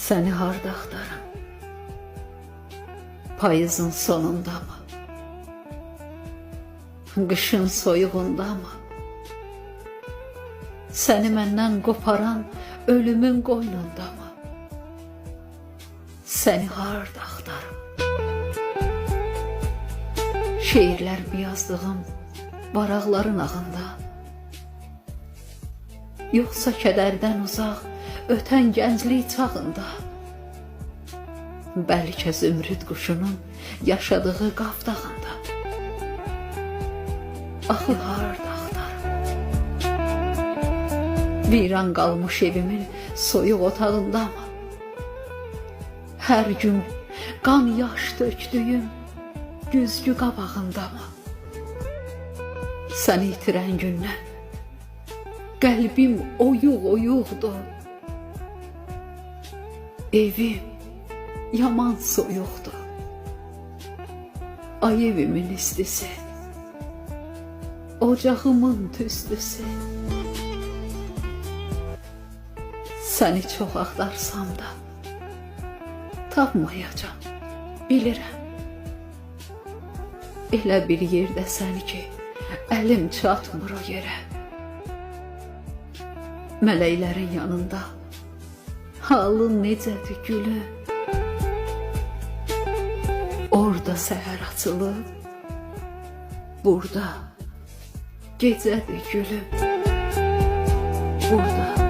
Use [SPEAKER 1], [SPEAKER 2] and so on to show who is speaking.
[SPEAKER 1] Səni harda axtarım? Payızın sonunda mı? Qışın soyuğunda mı? Səni məndən qoparan ölümün qoynunda mı? Səni harda axtarım? Şeirlərimi yazdığım varaqların ağında, yoxsa kədərdən uzaq ötən gənclik çağında, bəlkə zümrüd quşunun yaşadığı qafdağında. Axı harda axtarım? Viran qalmış evimin soyuq otağında mı? Hər gün qan yaş tökdüyüm güzgü qabağında mı? Səni itirən gündən qəlbim oyuq-oyuqdur. Evim yaman soyuqdur. Ay evimin istisi, ocağımın tüstüsü. Səni çox axtarsam da tapmayacam, bilirəm. Elə bir yerdəsən ki, əlim çatmır o yerə. Mələklərin yanında halın necədir gülüm? Orada səhər açılıb, burada gecədir gülüm. Burada